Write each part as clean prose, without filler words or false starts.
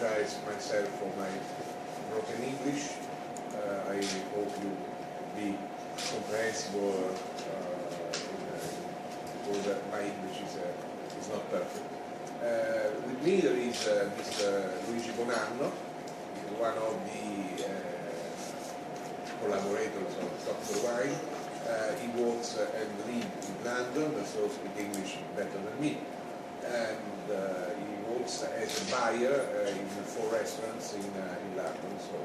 apologize myself for my broken English. I hope you be comprehensible because my English is not perfect. With me there is Mr. Luigi Bonanno, one of the collaborators of Doctorwine. He works and lives in London, so speaks English better than me. And he works as a buyer in 4 restaurants in London, so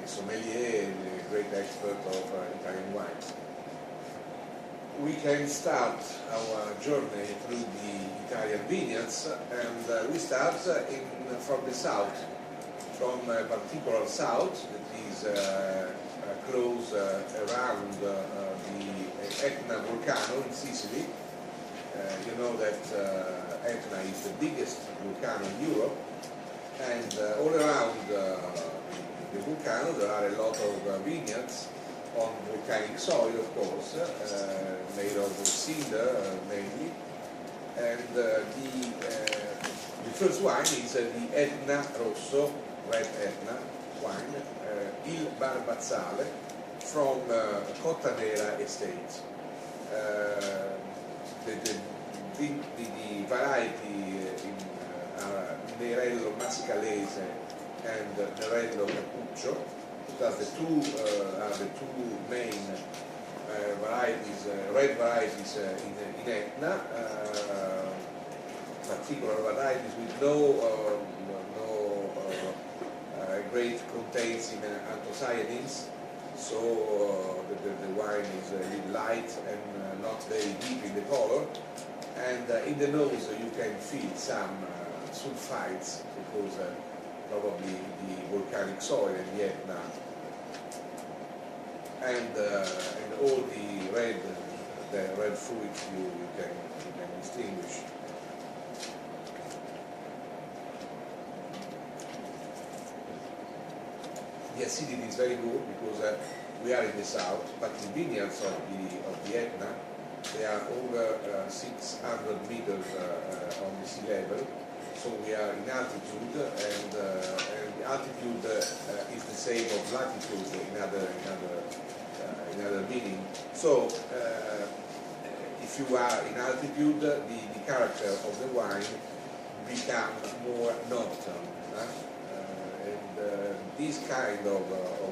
a sommelier and a great expert of Italian wines. We can start our journey through the Italian vineyards, and we start from the south, from a particular south that is close around the Etna volcano in Sicily. You know that Etna is the biggest volcano in Europe, and all around the volcano there are a lot of vineyards on volcanic soil, of course, made of cinder mainly. And the first wine is the Etna Rosso, red Etna wine, Il Barbazzale, from Cotta Nera estate. The variety are Nerello Mascalese and Nerello Cappuccio. Thus the two main varieties, red varieties in Etna, particular varieties with no great contains in anthocyanins, so the wine is a little light and not very deep in the color, and in the nose you can feel some sulfites because probably the volcanic soil in the Etna and all the red fruit you can distinguish. The acidity is very good because we are in the south, but the vineyards of the Etna, they are over 600 meters on the sea level, so we are in altitude, and the altitude is the same of latitude in other meaning. So if you are in altitude, the character of the wine becomes more nocturne. This kind of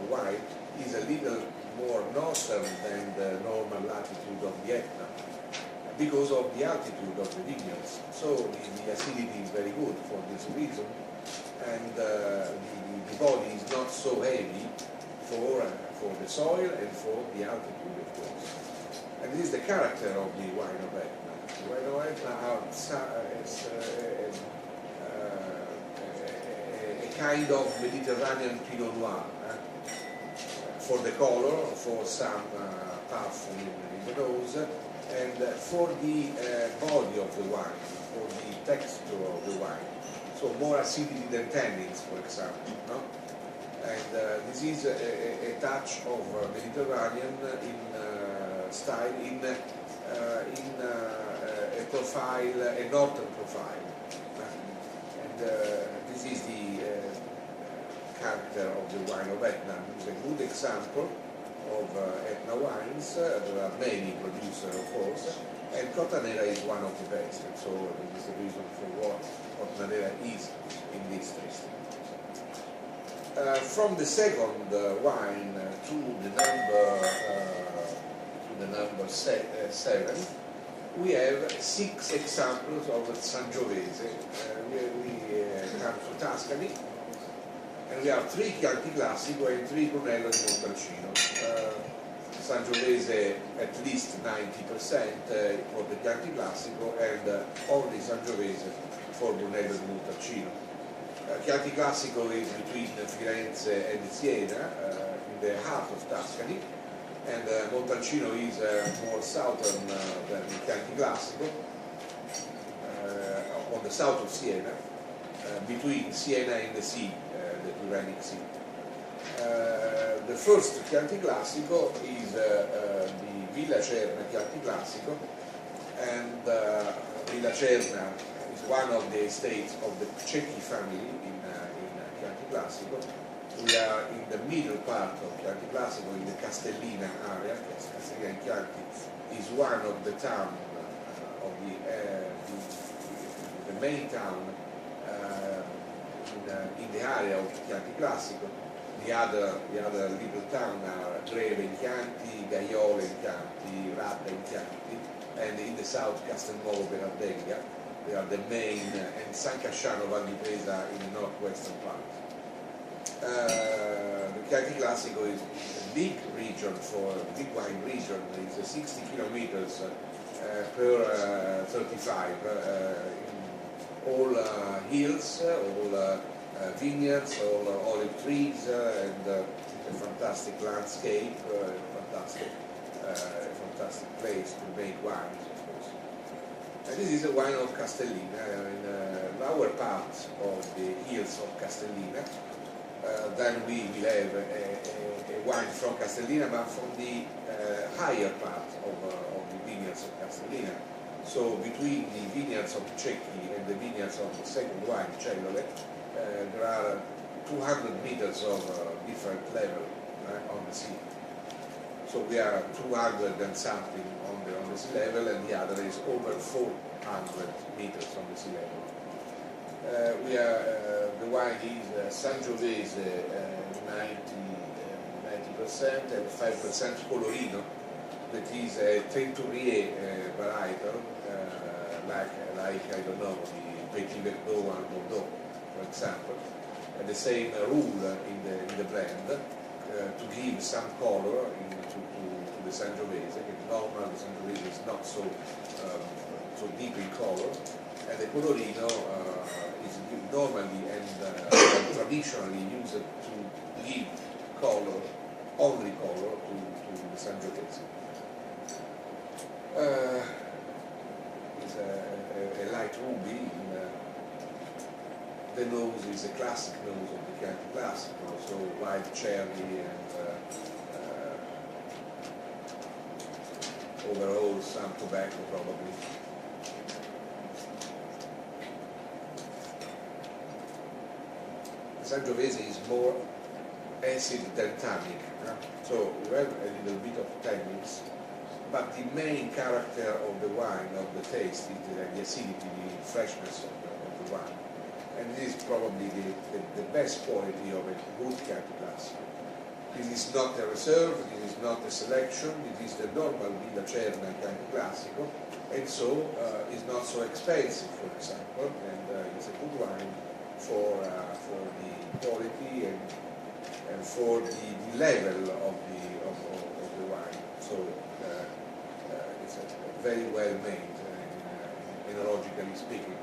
wine is a little more northern than the normal latitude of the Etna because of the altitude of the vineyards. So the acidity is very good for this reason, and the body is not so heavy for the soil and for the altitude, of course. And this is the character of the wine of Etna. The wine of Etna is a kind of Mediterranean Pinot Noir, for the color, for some perfume in the nose, and for the body of the wine, for the texture of the wine. So more acidity than tannins, for example. No? And this is a touch of Mediterranean in style, in a profile, a northern profile. And this is the character of the wine of Etna. It's a good example of Etna wines. There are many producers, of course, and Cotta Nera is one of the best. And so this is the reason for what Cotta Nera is in this tasting. From the second wine to the number 7, we have 6 examples of Sangiovese. We come to Tuscany, and we have 3 Chianti Classico and 3 Brunello di Montalcino. Sangiovese at least 90% for the Chianti Classico, and only Sangiovese for Brunello di Montalcino. Chianti Classico is between Firenze and Siena, in the heart of Tuscany, and Montalcino is more southern than the Chianti Classico, on the south of Siena, between Siena and the sea, the Tyrrhenic Sea. The first Chianti Classico is the Villa Cerna Chianti Classico, and Villa Cerna is one of the estates of the Cecchi family in Chianti Classico. We are in the middle part of Chianti Classico, in the Castellina area. Castellina in Chianti is one of the town of the main town in the area of Chianti Classico. The other little town are Greve in Chianti, Gaiola in Chianti, Radda in Chianti, and in the south Castelnuovo Beradeglia. They are the main, and San Casciano Val di Presa in the northwestern part. The Chianti Classico is a big region for a big wine region. It's 60 kilometers per 35. All hills, all vineyards, all olive trees, and a fantastic landscape, fantastic place to make wines, of course. And this is a wine of Castellina, in the lower part of the hills of Castellina. Then we will have a wine from Castellina, but from the higher part of the vineyards of Castellina. So between the vineyards of Cecchi and the vineyards of the second wine, Cellule, there are 200 meters of different level on the sea. So we are 200 and something on the sea level, and the other is over 400 meters on the sea level. The wine is Sangiovese 90% and 5% Colorino. That is a Teinturier varietal, like I don't know, the Petit Verdot and Bordeaux, for example. And the same rule in the blend to give some color to the Sangiovese. Normally the Sangiovese is not so deep in color, and the Colorino is normally and traditionally used to give color, only color to the Sangiovese. It's a light ruby. The nose is a classic nose of the Chianti Classico, so wild cherry and overall some tobacco probably. The Sangiovese is more acid than tannic, so you have a little bit of tannins, but the main character of the wine, of the taste, is the acidity, the freshness of the wine. And this is probably the best quality of a good Chianti Classico. This is not a reserve, this is not a selection, it is the normal Villa Cerna Chianti Classico, and so is not so expensive, for example, and it's a good wine for the quality and for the level of the wine. So it's very well made, enologically speaking.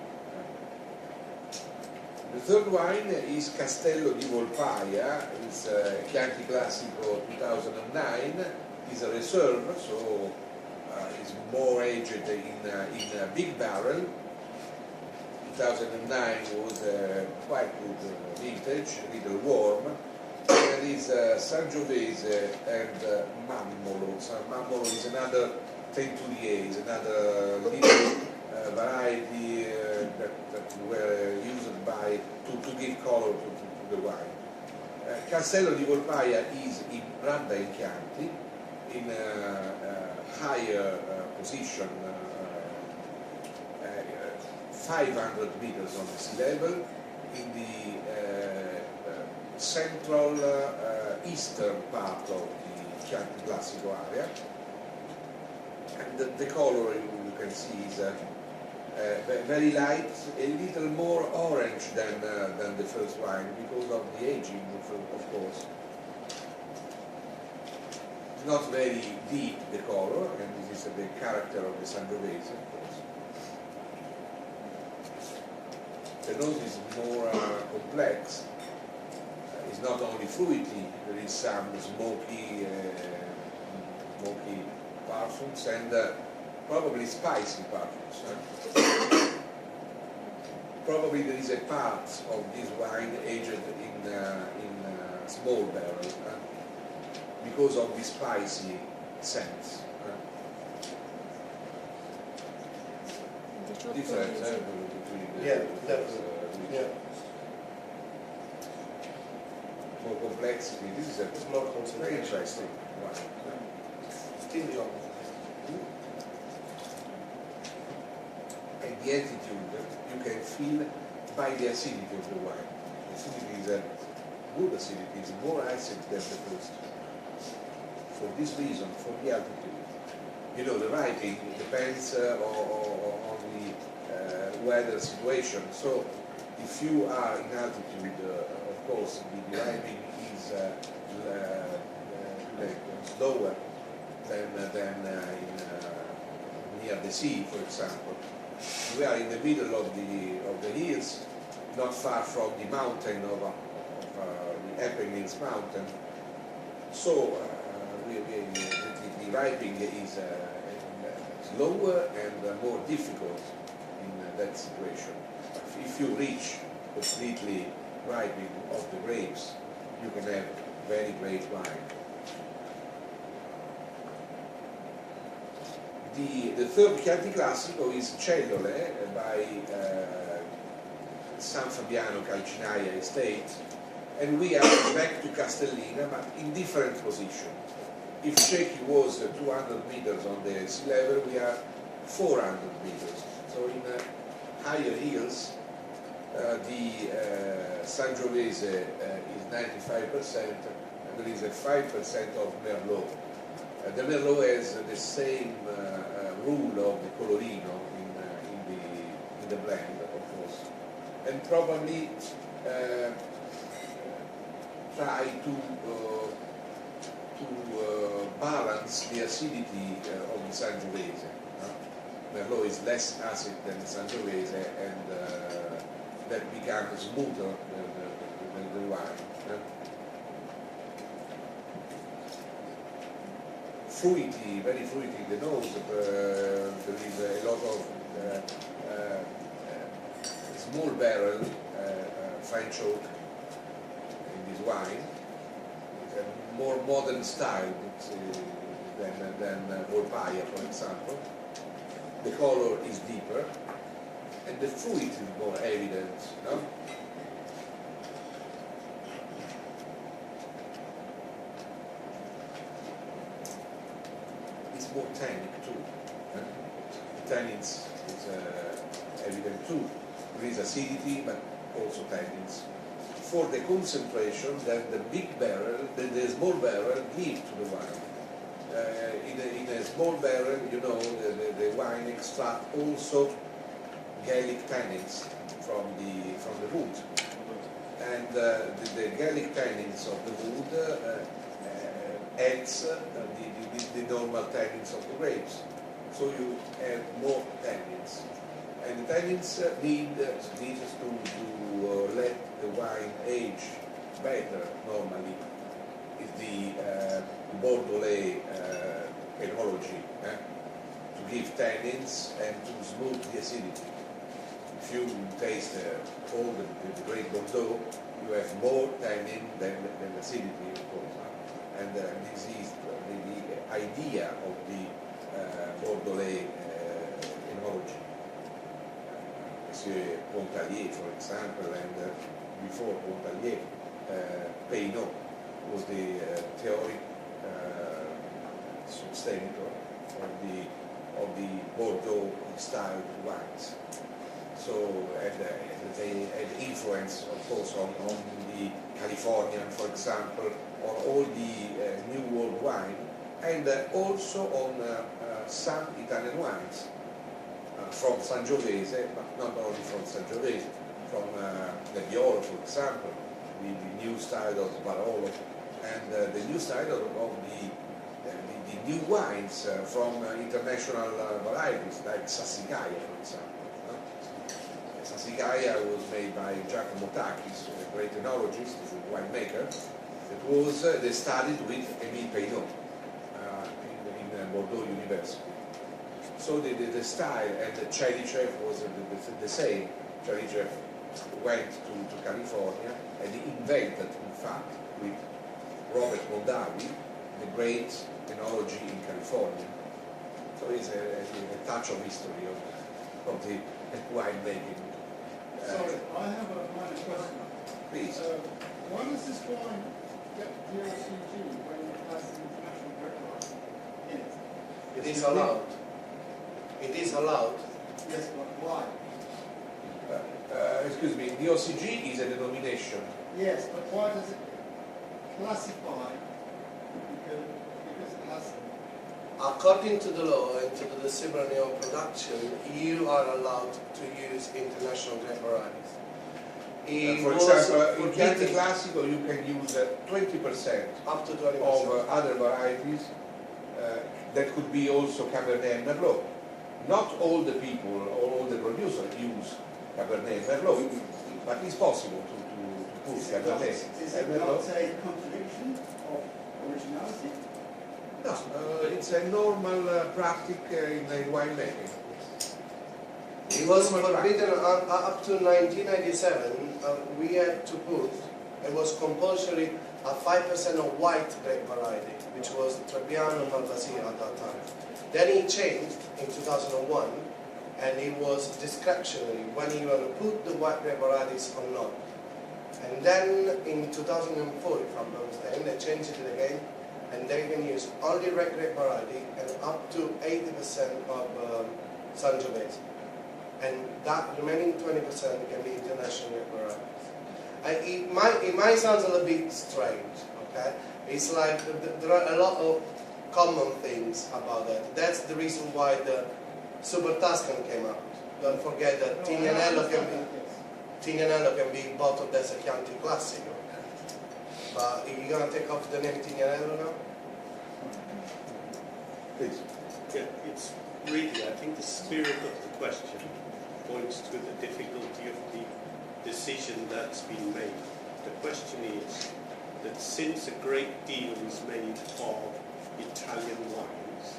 The third wine is Castello di Volpaia. It's Chianti Classico 2009. It's a reserve, so it's more aged in a big barrel. 2009 was quite good vintage, a little warm. There is Sangiovese and Mammolo. Mammolo is another Teinturier, is another little variety that were used to give color to the wine. Castello di Volpaia is in Radda in Chianti, in a higher position, 500 meters on the sea level, in the central eastern part of the Chianti Classico area. And the color you can see is very light, a little more orange than the first wine because of the aging, of course. Not very deep, the color, and this is the character of the Sangiovese, of course. The nose is more complex. It's not only fruity, there is some smoky parfums and probably spicy parfums. Probably there is a part of this wine aged in small barrels because of the spicy scent. different between the definitely. Yeah. more complexity. This is a More very concentration. interesting one. Still young. And the attitude you can feel by the acidity of the wine. The acidity is a good acidity, is more acid than the first. For this reason, for the altitude. You know, the writing depends on the weather situation. So if you are in altitude, of course, the writing is slower than near the sea, for example. We are in the middle of the hills, not far from the mountain of the Apennines mountain. So the writing is slower and more difficult in that situation. If you reach completely ripening of the grapes, you can have very great wine. The third Chianti Classico is Cellule by San Fabiano Calcinaia Estate, and we are back to Castellina, but in different position. If Cecchi was 200 meters on the sea level, we are 400 meters. So in higher hills, the Sangiovese is 95%, and there is a 5% of Merlot. The Merlot has the same rule of the Colorino in the blend, of course, and probably try to balance the acidity of the Sangiovese. Merlot is less acid than the Sangiovese, and that becomes smoother than the wine. Fruity, very fruity in the nose. There is a lot of small barrel French oak in this wine. It's a more modern style than Volpaia, for example. The color is deeper, and the fruit is more evident. No? It's more tannic too. The tannins is evident too. There is acidity, but also tannins. For the concentration, then the big barrel, the small barrel, give to the wine. In a small barrel, you know, the wine extract also Gallic tannins from the wood, and the Gallic tannins of the wood adds the normal tannins of the grapes. So you have more tannins, and the tannins needs to let the wine age better normally. Is the Bordelais enology, to give tannins and to smooth the acidity. If you taste all the great Bordeaux, you have more tannin than acidity, of course. And this is the idea of the Bordelais enology. Monsieur Pontalier, for example, and before Pontalier, Peynaud was the theoric substantor of the Bordeaux style wines. So, and they had influence, of course, on the Californian, for example, on all the New World wine, and also on some Italian wines from Sangiovese, but not only from Sangiovese, from Nebbiolo, for example, the new style of Barolo, and the new style of the new wines from international varieties, like Sassicaia, for example. Sassicaia was made by Giacomo Takis, a great enologist, a winemaker. They studied with Émile Peynaud in Bordeaux University. So the style, and the Cherichev was the same. Cherichev went to California and he invented, in fact, with Robert Mondavi, the great enology in California. So it's a touch of history of the winemaking. Sorry, I have a minor question. Please. Why does this wine get DOCG when it has the international record in it? It is allowed. It is allowed. Yes, but why? Excuse me, the OCG is a denomination. Yes, but why does it classify? Because it has. According to the law and to the Seminario production, you are allowed to use international grape varieties. For example, in Chianti Classico you can use 20% up to 20% of other varieties. That could be also Cabernet and Merlot. Not all the people or all the producers use Cabernet and Merlot, but it's possible to put Cabernet Is and it not Merlot. a contradiction of originality? No, it's a normal practice in winemaking. It was forbidden up to 1997. We had to put, it was compulsory, a 5% of white grape variety, which was Trebbiano Malvasia at that time. Then it changed in 2001, and it was discretionary when you want to put the white grape varieties or not. And then in 2004, if I'm not mistaken, they changed it again, and they can use only red grape variety and up to 80% of Sangiovese. And that remaining 20% can be international grape varieties. It might sound a little bit strange, okay? It's like there are a lot of common things about that. That's the reason why the Super Tuscan came out. Don't forget that Tignanello can be bottled as a Chianti Classico. But are you going to take off the name Tignanello now? Please. Yeah, it's really, I think the spirit of the question points to the difficulty of the decision that's been made. The question is that since a great deal is made of Italian wines,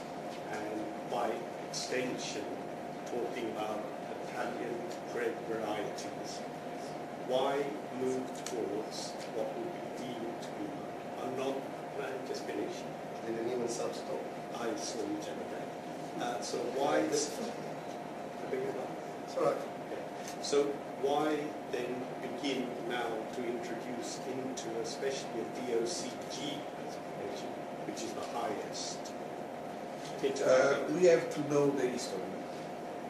and by extension talking about Italian grape varieties, why move towards what would be deemed to be, I'm not, can I just finish? Didn't even substop. I saw you today. So why this? I beg your pardon? It's all right. Okay. So why then begin now to introduce into especially a DOCG classification, which is the highest? We have to know the history.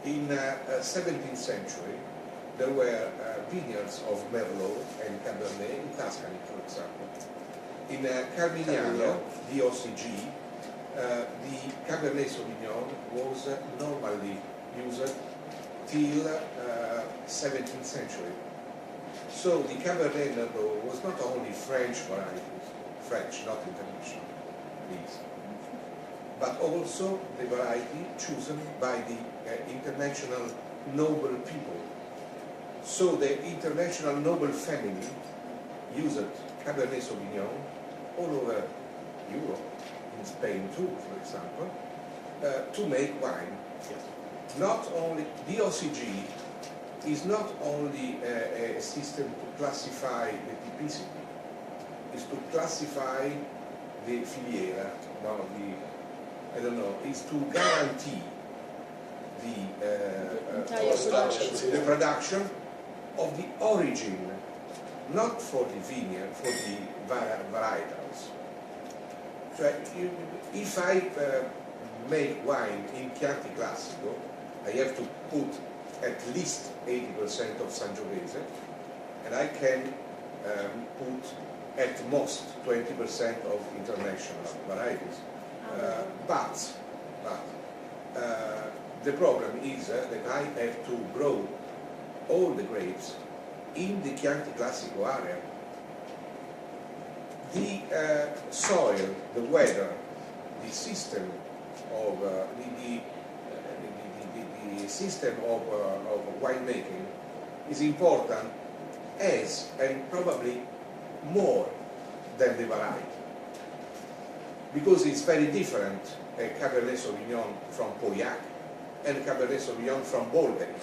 In 17th century, there were vineyards of Merlot and Cabernet in Tuscany, for example. In Carmignano, DOCG, the Cabernet Sauvignon was normally used till 17th century. So the Cabernet Merlot was not only French varieties, French, not international, please, but also the variety chosen by the international noble people. So the international noble family used Cabernet Sauvignon all over Europe, in Spain too, for example, to make wine. Not only, DOCG is not only a system to classify the typicity, it's to classify the filiera, no, I don't know, is to guarantee the production of the origin, not for the vineyard, for the varietals. So if I make wine in Chianti Classico, I have to put at least 80% of Sangiovese, and I can put at most 20% of international varieties. But the problem is that I have to grow all the grapes in the Chianti Classico area. The soil, the weather, the system of the system of winemaking is important as and probably more than the variety, because it's very different a Cabernet Sauvignon from Pauillac and Cabernet Sauvignon from Bolgheri,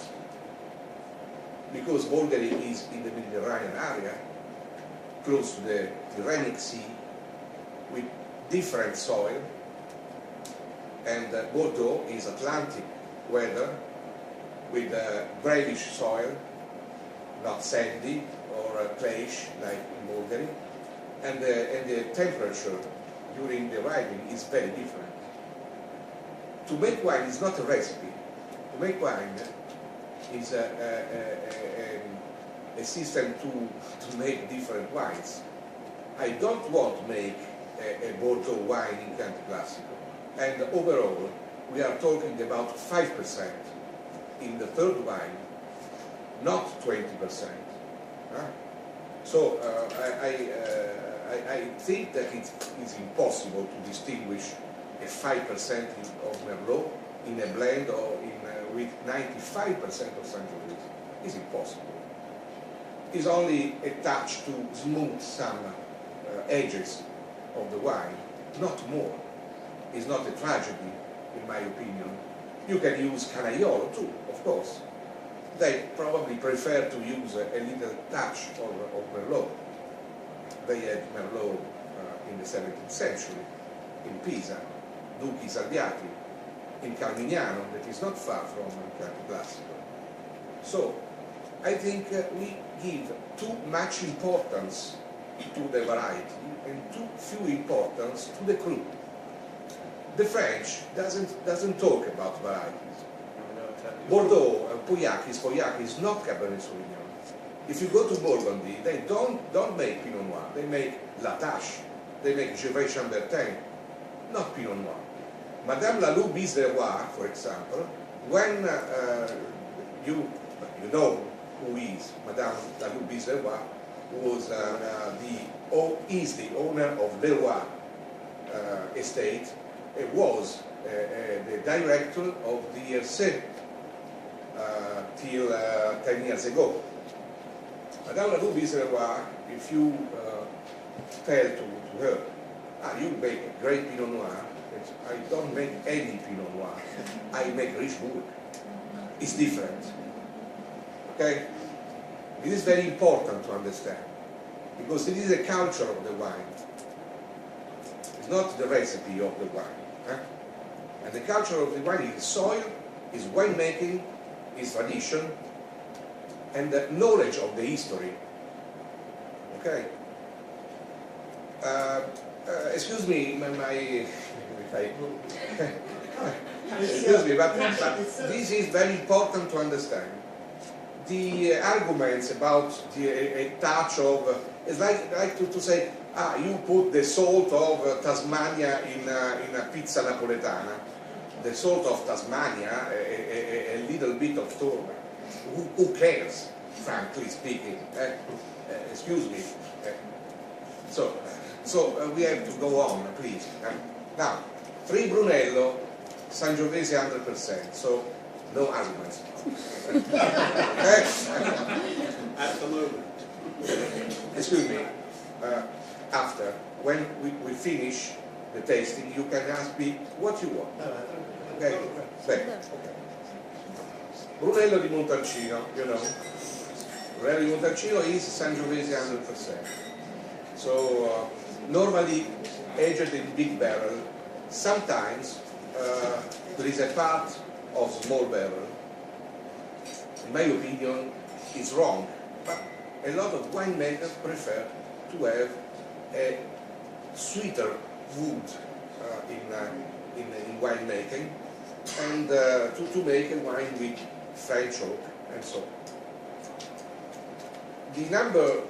because Bolgheri is in the Mediterranean area, close to the Tyrrhenic Sea, with different soil, and Bordeaux is Atlantic weather, with grayish soil, not sandy or clayish like in Bulgaria, and the temperature during the ripening is very different. To make wine is not a recipe. To make wine is a system to make different wines. I don't want to make a Bordeaux wine in Chianti Classico. And overall, we are talking about 5% in the third wine, not 20%. So I think that it is impossible to distinguish a 5% of Merlot in a blend or with 95% of Sangiovese. It's impossible. It's only a touch to smooth some edges of the wine, not more. It's not a tragedy, in my opinion. You can use Canaiolo too, of course. They probably prefer to use a little touch of Merlot. They had Merlot in the 17th century, in Pisa, Duchi Salviati, in Calmignano, that is not far from Chianti Classico. So, I think we give too much importance to the variety and too few importance to the cru. The French doesn't talk about varieties. Bordeaux, Pauillac is not Cabernet Sauvignon. If you go to Burgundy, they don't make Pinot Noir. They make La Tâche, they make Gevrey Chambertin, not Pinot Noir. Madame Lalou Bizeroy, for example, when you know who is Madame Lalou Bizeroy, was is the owner of Leroy estate, was the director of the IRC till 10 years ago. Madame Lalou Bizeroy, if you tell to her, you make a great Pinot Noir, I don't make any Pinot Noir, I make Richebourg. It's different. Okay? It is very important to understand, because it is a culture of the wine. It's not the recipe of the wine. And the culture of the wine is soil, is winemaking, is tradition, and the knowledge of the history. Okay? Excuse me, excuse me, but this is very important to understand. The arguments about a touch of, it's like to say, you put the salt of Tasmania in a pizza napoletana. The salt of Tasmania, a little bit of turmeric. Who cares, frankly speaking? Excuse me. So we have to go on, please. Now, 3 Brunello, Sangiovese 100%, so no arguments. Okay? At the moment. Excuse me. After, when we finish the tasting, you can ask me what you want. Okay? Okay. Brunello di Montalcino, you know. Brunello di Montalcino is Sangiovese 100%. So, normally aged in big barrel. Sometimes there is a part of small barrel. In my opinion, it's wrong, but a lot of winemakers prefer to have a sweeter wood in winemaking, and to make a wine with French oak and so on. The number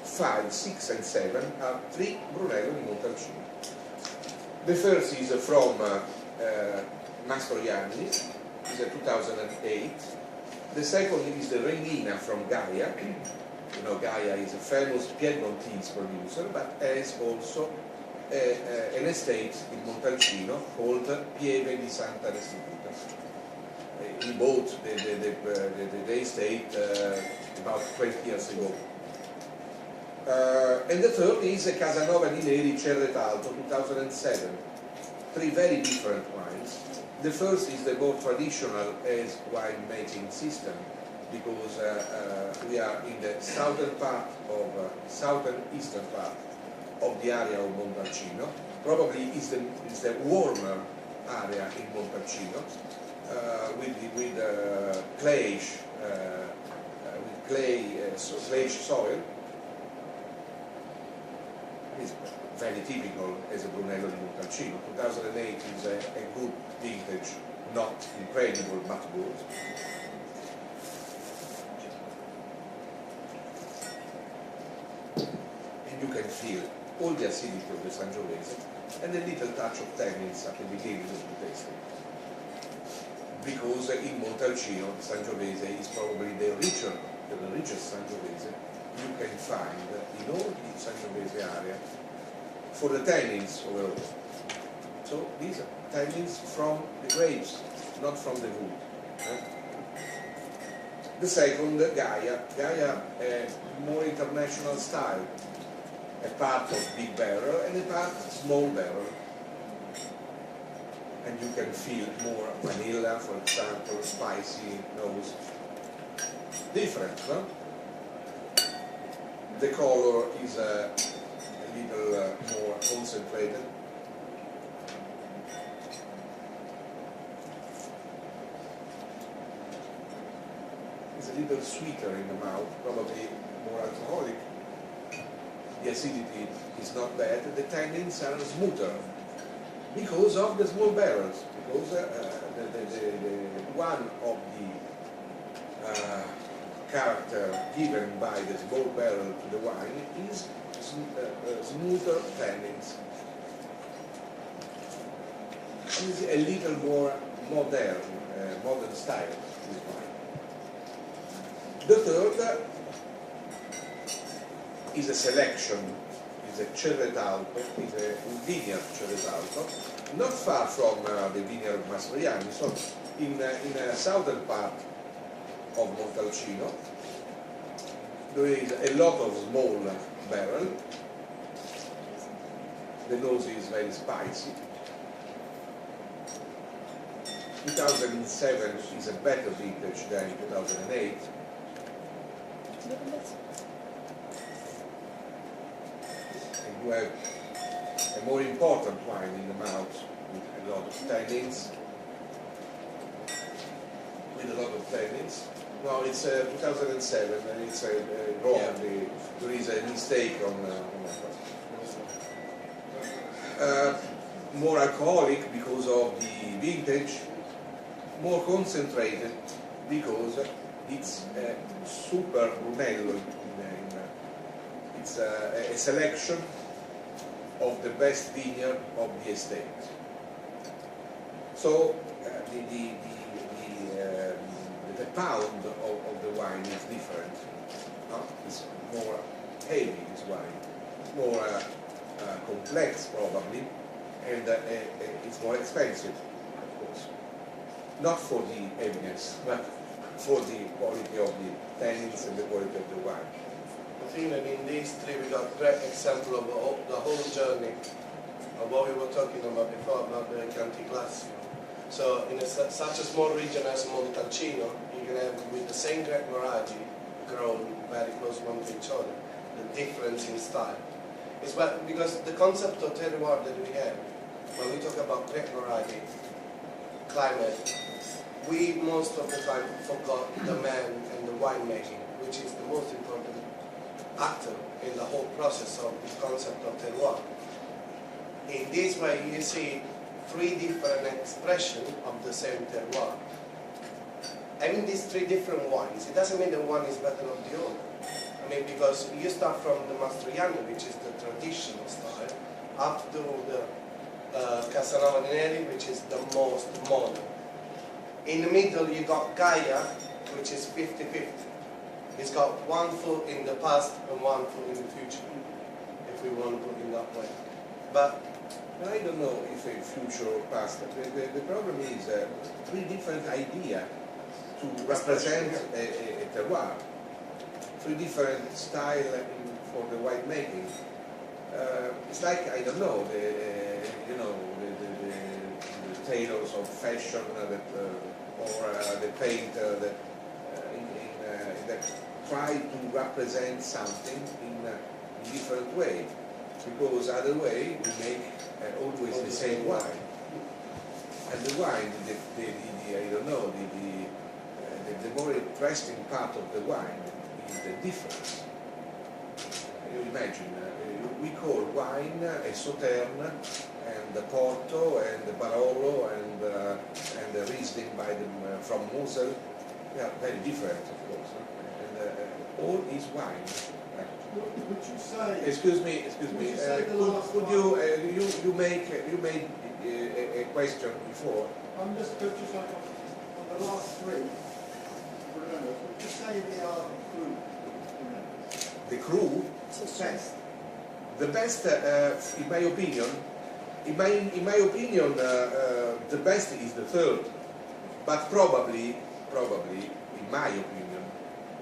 5, 6 and 7 are 3 Brunello di Montalcino. The first is from Mastroianni, is a 2008. The second is the Regnina from Gaia. You know, Gaia is a famous Piedmontese producer, but has also an estate in Montalcino called Pieve di Santa Restituta. He bought the estate about 20 years ago. And the third is a Casanova di Neri Cerretalto 2007. 3 very different wines. The first is the more traditional as wine-making system, because we are in the southern eastern part of the area of Montalcino. Probably is the warmer area in Montalcino. with clayish clayish soil. It's very typical as a Brunello di Montalcino. 2008 is a good vintage, not incredible but good. And you can feel all the acidity of the Sangiovese and a little touch of tannins at the beginning of the tasting. Because in Montalcino, the Sangiovese is probably the richest Sangiovese you can find in all the Sangiovese area for the tannins overall. So these are tannins from the grapes, not from the wood. The second, Gaia. Gaia, a more international style, a part of big barrel and a part small barrel. And you can feel more vanilla, for example, spicy nose. Different, no? The color is a little more concentrated. It's a little sweeter in the mouth, probably more alcoholic. The acidity is not bad. The tannins are smoother because of the small barrels. Because one of the character given by the small barrel to the wine is smoother tannins. It's a little more modern style, this wine. The third is a selection, is a Cerretalto, is a vineyard Cerretalto, not far from the vineyard of Mastroianni, so in a southern part of Montalcino. There is a lot of small barrel. The nose is very spicy. 2007 is a better vintage than 2008. And you have a more important wine in the mouth with a lot of tannins. No, it's 2007 and it's wrong. Yeah. There is a mistake on that. More alcoholic because of the vintage, more concentrated because it's super Brunello. It's a selection of the best vineyard of the estate. So the pound of the wine is different. No? It's more heavy, this wine, more complex probably, and it's more expensive, of course. Not for the heaviness, but for the quality of the tannins and the quality of the wine. I think that in these three we got a great example of the whole journey of what we were talking about before, about the Chianti Classico. So in such a small region as Montalcino, you can have with the same grape variety grown very close one to each other, the difference in style. It's because the concept of terroir that we have, when we talk about grape variety, climate, we most of the time forgot the man and the winemaking, which is the most important actor in the whole process of this concept of terroir. In this way, you see three different expressions of the same terroir. Having these three different wines, it doesn't mean that one is better than the other. I mean, because you start from the Mastroianni, which is the traditional style, up to the Casanova Neri, which is the most modern. In the middle, you got Gaia, which is 50-50. It's got one foot in the past and one foot in the future, if we want to put it that way. But I don't know if a future or past. The problem is three different ideas to represent a terroir. Three different styles for the winemaking. It's like, I don't know, the tailors of fashion or the painter that try to represent something in a different way, because other way we make always the same wine. And the wine, I don't know, the more interesting part of the wine is the difference. You imagine, we call wine a Sauterne, and the Porto, and the Barolo, and the Riesling from Mosel. They are very different, of course. And all is wine. Would you say? Excuse me. Could you made a question before? I'm just like on the last three. Remember, would you say they are the crew? The crew, Best. the best, in my opinion. In my opinion, the best is the third, but probably, in my opinion,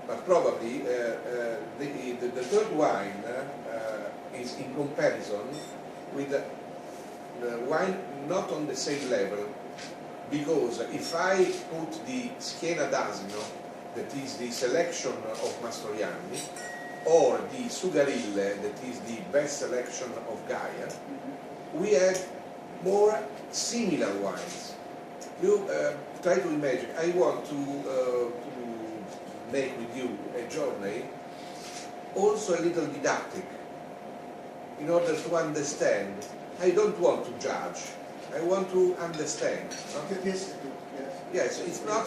but probably the third wine is in comparison with the wine not on the same level, because if I put the Schiena d'Asino, that is the selection of Mastroianni, or the Sugarille, that is the best selection of Gaia, we have more similar wines. You try to imagine, I want to make with you a journey, also a little didactic, in order to understand. I don't want to judge, I want to understand. Typicity, yes. Yes, it's not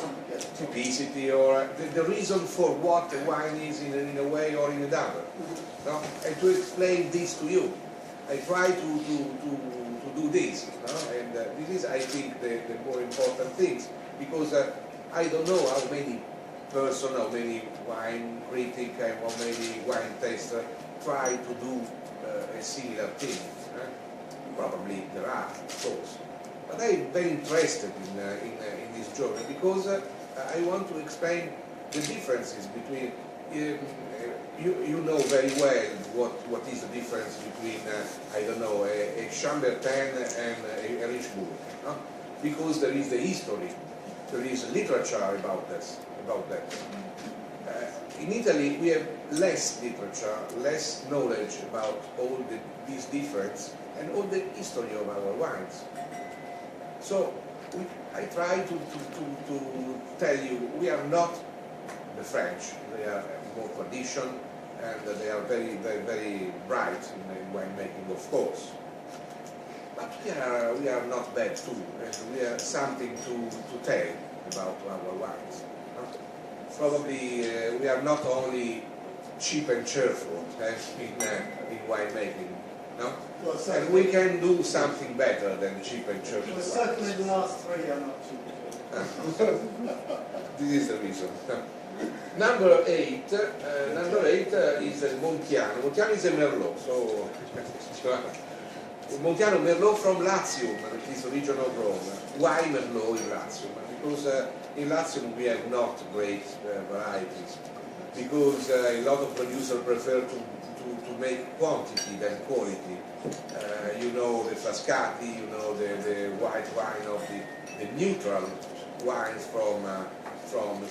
typicity or the reason for what the wine is in a way or in another. No? And to explain this to you, I try to do this. No? And this is, I think, the more important things, because I don't know how many person, how many wine critic, and how many wine taster try to do a similar thing. Probably there are, of course. But I'm very interested in this journey, because I want to explain the differences between, you know very well what is the difference between, I don't know, a Chambertin and a Richebourg, no? Because there is the history, there is literature about this, about that. In Italy we have less literature, less knowledge about all these differences and all the history of our wines. So I try to tell you, we are not the French. They are more tradition, and they are very, very, very bright in winemaking, of course. But we are not bad too, and we have something to tell about our wines. Probably we are not only cheap and cheerful in winemaking. No? Well, and we can do something better than cheap and cheerful. Well, certainly the last three are not cheap. This is the reason. Number 8 is Montiano. Montiano is a Merlot, so Montiano Merlot from Latium, that is the region of Rome. Why Merlot in Latium? Because in Latium we have not great varieties. Because a lot of producers prefer to make quantity than quality. You know the Frascati, you know the white wine of the neutral wines from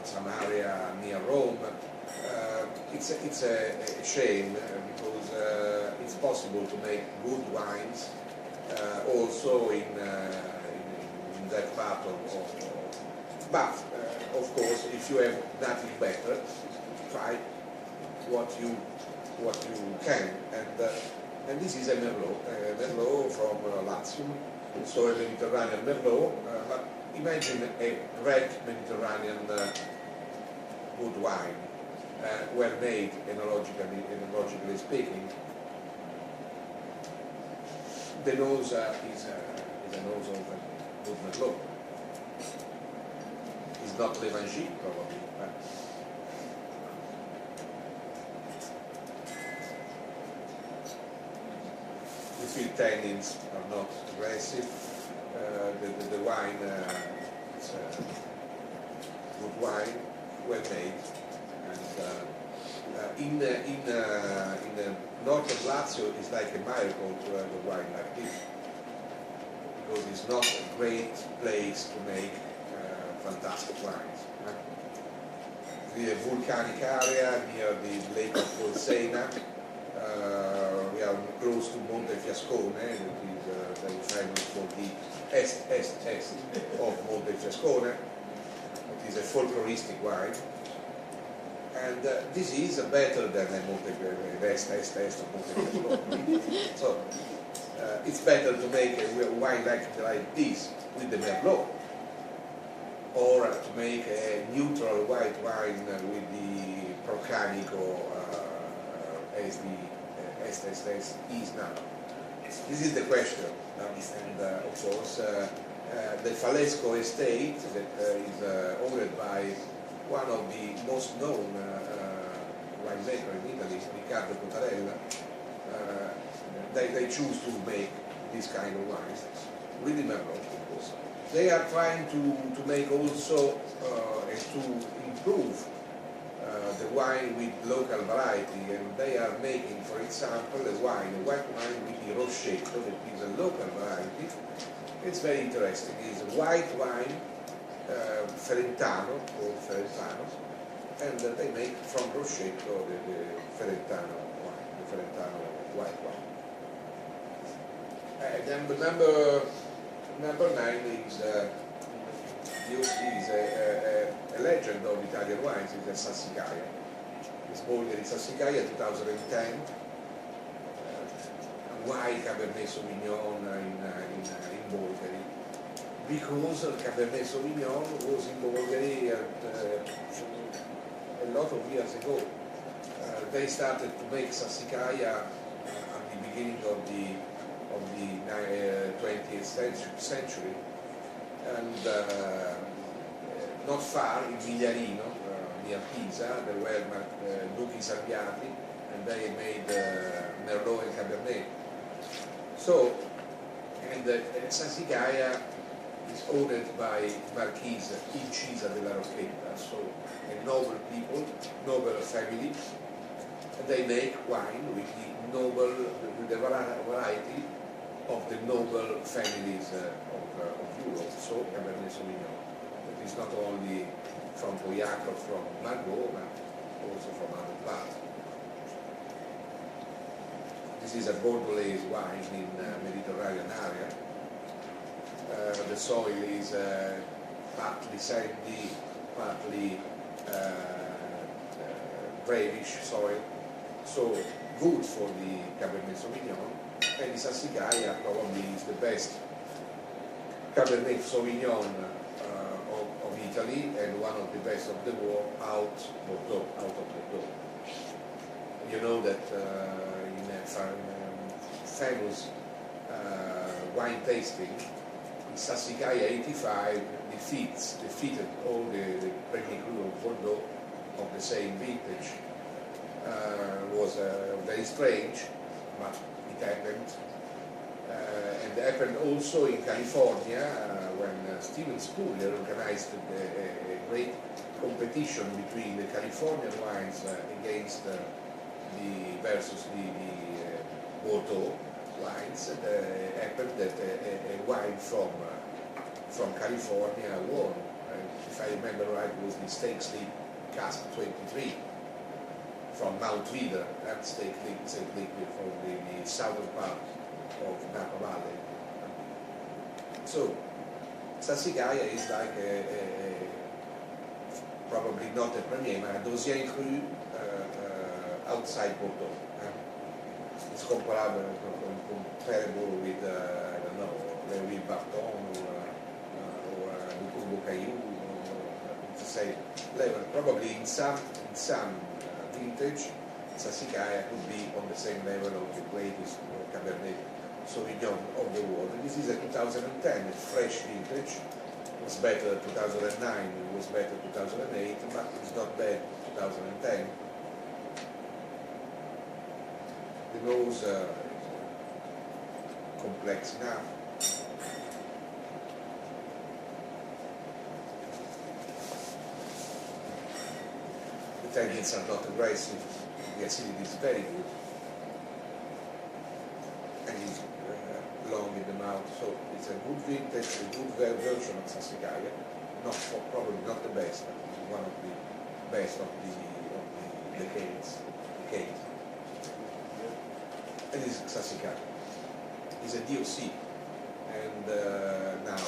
some area near Rome. It's a shame, because it's possible to make good wines also in that part of but of course, if you have nothing better, try what you can, and this is a Merlot from Latium, so a Mediterranean Merlot. But imagine a red Mediterranean good wine, well made, enologically speaking. The nose is a nose of a good Merlot. It's not Levangie, probably. But the sweet tannins are not aggressive. The wine is good wine, well made, and in the north of Lazio it's like a miracle to have a wine like this, because it's not a great place to make fantastic wines. The volcanic area near the lake of Bolsena. We area close to Monte Fiascone, that is very famous for the est of Monte Fiascone. It is a folkloristic wine. And this is better than a Monte of Monte Fiascone. So it's better to make a wine like this with the Merlot, or to make a neutral white wine with the Procanico as the est is now. This is the question. And of course, the Falesco estate that is owned by one of the most known winemakers in Italy, Riccardo Cottarella, they choose to make this kind of wines with the Merlot, of course. They are trying to make also and to improve the wine with local variety, and they are making, for example, a white wine with the Rocchetto, that is a local variety. It's very interesting. It's a white wine, Ferentano, called Ferentano, and they make from Rocchetto the Ferentano wine, the Ferentano white wine. Then the number 9 is a legend of Italian wines, is a Sassicaia. It's Bolgheri Sassicaia 2010. Why Cabernet Sauvignon in Bolgheri? Because Cabernet Sauvignon was in Bolgheri a lot of years ago. They started to make Sassicaia at the beginning of the 20th century, and not far in Vigliarino, near Pisa, there were Duchi Salviati, and they made Merlot and Cabernet. So, and Sassicaia is owned by Marquise Incisa della Rocchetta, so a noble people, noble family, and they make wine with the noble, with the variety of the noble families of Europe, so Cabernet Sauvignon. It is not only from Pauillac or from Margaux, but also from other parts. This is a Bordelaise wine in Mediterranean area. The soil is partly sandy, partly grayish soil, so good for the Cabernet Sauvignon. And the Sassicaia probably is the best Cabernet Sauvignon of Italy, and one of the best of the world out of Bordeaux. You know that in a famous wine tasting, Sassicaia 85 defeated all the Premier Cru of Bordeaux of the same vintage. Was very strange, but it happened. And happened also in California when Steven Spurrier organized a great competition between the Californian wines against versus the Bordeaux wines. And happened that a wine from California won. If I remember right, it was the Stakes-Leap Cask 23 from Mount Leader, that Stakes-Leap from the southern part of Napa Valley. So Sassicaia is like probably not a premier, but a deuxième cru outside Bordeaux. It's comparable with, I don't know, Louis Barton or Ducourbeau Caillou, it's the same level. Probably in some vintage, Sassicaia could be on the same level of the greatest Cabernet Sauvignon of the world. And this is a 2010, a fresh vintage. It was better 2009, it was better 2008, but it's not bad 2010. The nose is complex enough. The tannins are not aggressive. The acidity is very good, and it's long in the mouth. So it's a good vintage, a good version of Sassicaia. Probably not the best, but one of the best of the decades. and it's Sassicaia. It's a DOC, and now,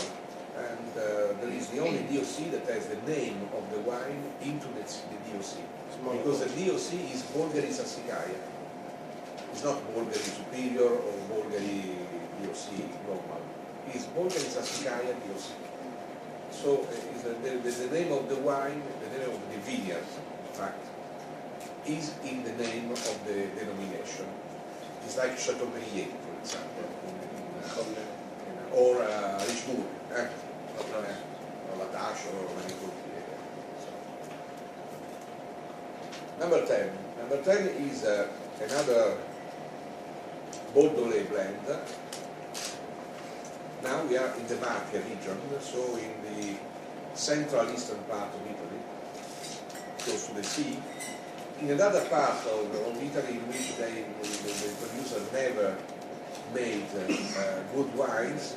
and there is the only DOC that has the name of the wine into the DOC, because the DOC is Bolgheri Sassicaia. It's not Bolgheri Superior or Bolgheri DOC normal. It's Bolgheri Sassicaia DOC. So the name of the wine, the name of the vineyard, in fact, is in the name of the denomination. It's like Chateaubriand, for example, or Richebourg, or Latache, or Manicotti. Number 10. Number 10 is another Bordelais blend. Now we are in the Marche region, so in the central eastern part of Italy, close to the sea. In another part of Italy in which the producer never made good wines,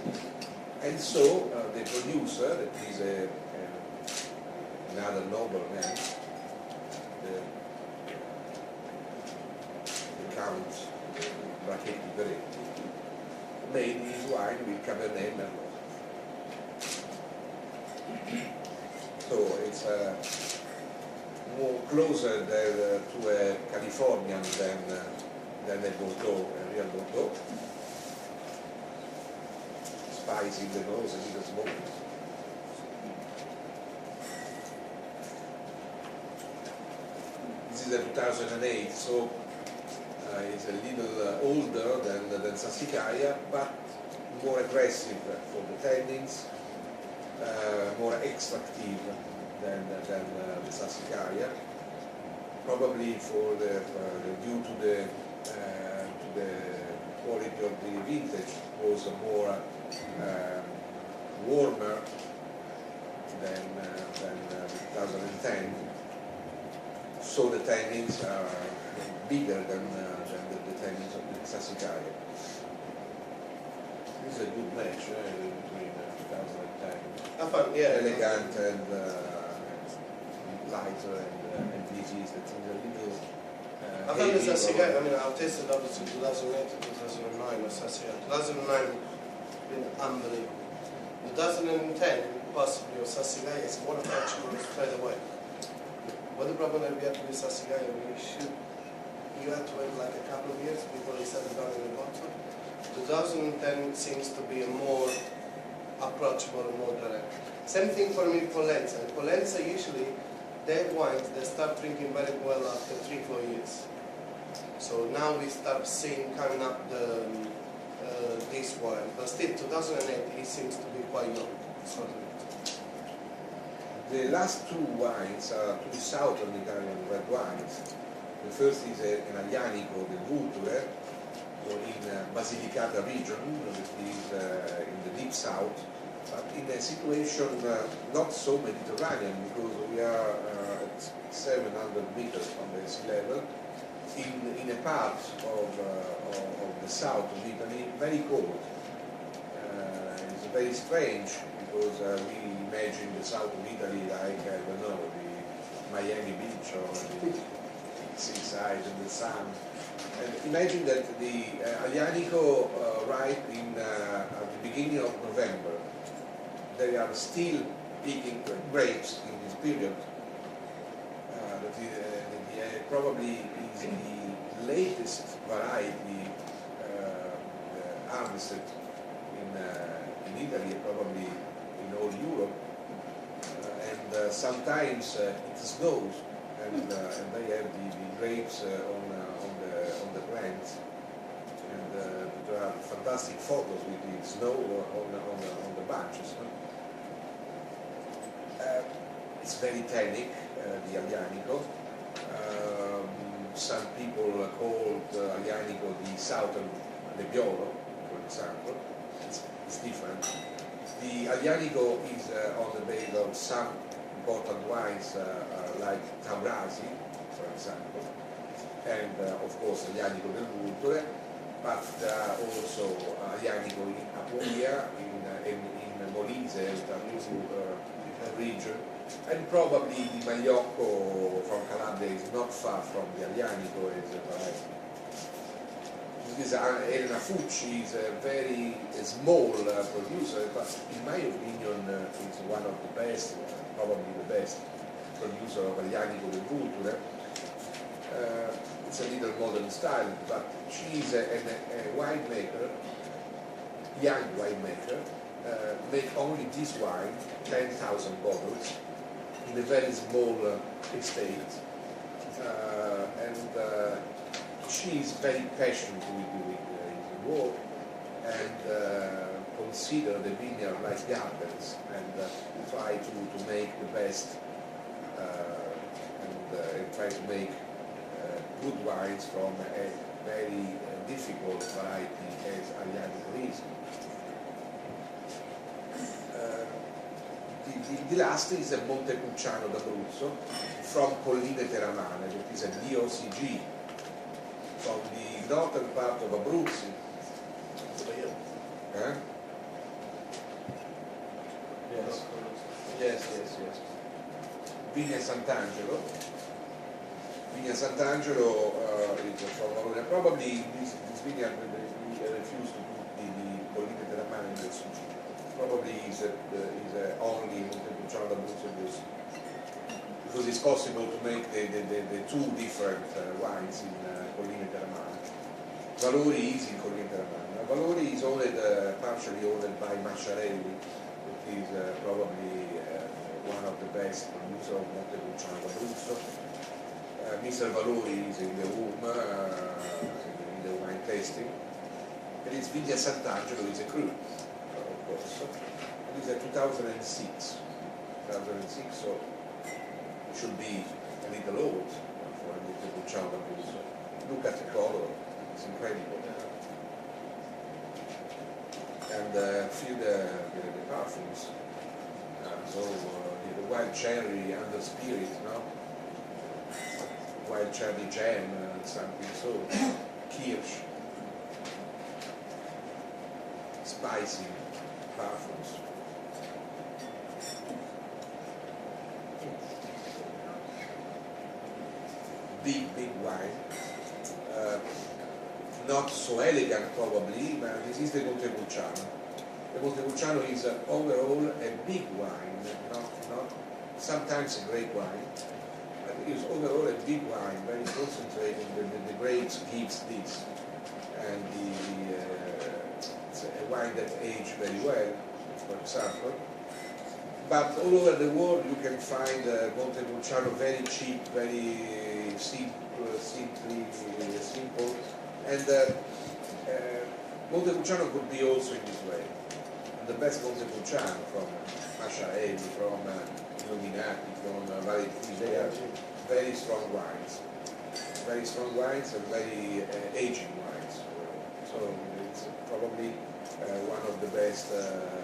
and so the producer, that is another noble man, the Count Brachetti Peretti, made his wine with Cabernet Merlot. So it's more closer to a Californian than a Bordeaux, a real Bordeaux. Spicy in the nose and in the smoke. This is a 2008, so it's a little older than Sassicaia, but more aggressive for the tannins, more extractive than the Sassicaia, probably for due to the quality of the vintage was more warmer than 2010, so the tannins are bigger than the tannins of the Sassicaia. This is a good match between 2010. Elegant and lighter, and this is that is a little. I found the Sassicaia, I mean, I've tasted obviously 2008 and 2009 of Sassicaia. 2009 been unbelievable. 2010 possibly of Sassicaia is more approachable straight away. What the problem that we have with Sassicaia, you have to wait like a couple of years before you settle down in the bottle. 2010 seems to be a more approachable and more direct. Same thing for me, Pollenza. Pollenza usually, they have wines that start drinking very well after 3-4 years. So now we start seeing coming up this wine. But still, 2008, he seems to be quite young. The last two wines are two southern Italian red wines. The first is an Aglianico del Vulture, so in Basilicata region, that is in the deep south, but in a situation not so Mediterranean, because we are at 700 meters from the sea level, in a part of the south of Italy, very cold. It's very strange, because we imagine the south of Italy like, I don't know, the Miami Beach or the seaside and the sun. And imagine that the Aglianico ripe at the beginning of November. They are still picking grapes in this period. Probably is the latest variety harvested in Italy, probably in all Europe. And sometimes it snows, and they have the grapes on the plants. And there are fantastic photos with the snow on the bunches. It's very tannic, the Aglianico. Some people call Aglianico the southern Nebbiolo, for example. It's different. The Aglianico is on the base of some important wines like Taurasi, for example, and of course Aglianico del Vulture, but there are also Aglianico in Apulia, in Molise, the region, and probably the Magliocco from Calabria is not far from the Aglianico as a variety. This is Elena Fucci, is a very small producer, but in my opinion is one of the best, probably the best producer of Aglianico del Culture. It's a little modern style, but she is a winemaker, young winemaker, make only this wine, 10,000 bottles, in a very small estate. And she is very passionate with the work and consider the vineyard like gardens and try to make the best and try to make good wines from a very difficult variety as Aglianico is. The last is a Montepulciano d'Abruzzo from Colline Teramane, that is a DOCG from the northern part of Abruzzo. Yes. Yes. Vigna Sant'Angelo. Vigna Sant'Angelo is from Valore. Probably this vineyard refused to put the Colline Teramane in the sushi. Probably is only Montepulciano d'Abruzzo because it's possible to make the two different wines in Colline Teramane. Valori is in Colline Teramane. Valori is owned, partially owned by Masciarelli, that is probably one of the best producers of Montepulciano d'Abruzzo. Mr. Valori is in the room, in the wine tasting. And it's Vigna Sant'Angelo is a cru, of course. It is a 2006, so it should be a little old for a Montepulciano d'Abruzzo. Look at the color, it's incredible. And feel the perfumes. So the wild cherry under spirit, no? Wild cherry jam, something so. Kirsch. Spicy perfumes. Big wine. Not so elegant probably, but this is the Montepulciano. The Montepulciano is overall a big wine, not sometimes a great wine, but it is overall a big wine, very concentrated. The grapes gives this, and it's a wine that aged very well, for example. But all over the world you can find Montepulciano very cheap, very simple, and Montepulciano could be also in this way. And the best Montepulciano from Masciarelli, from Illuminati, from Valentini, they are very strong wines and very aging wines. So it's probably one of the best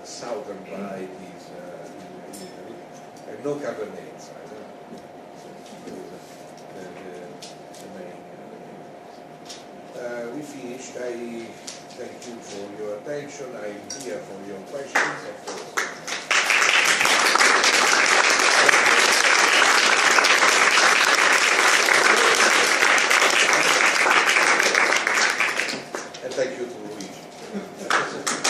southern varieties in Italy, and no Cabernet inside. We finished. I thank you for your attention. I'm here for your questions, of course. And thank you to Luigi.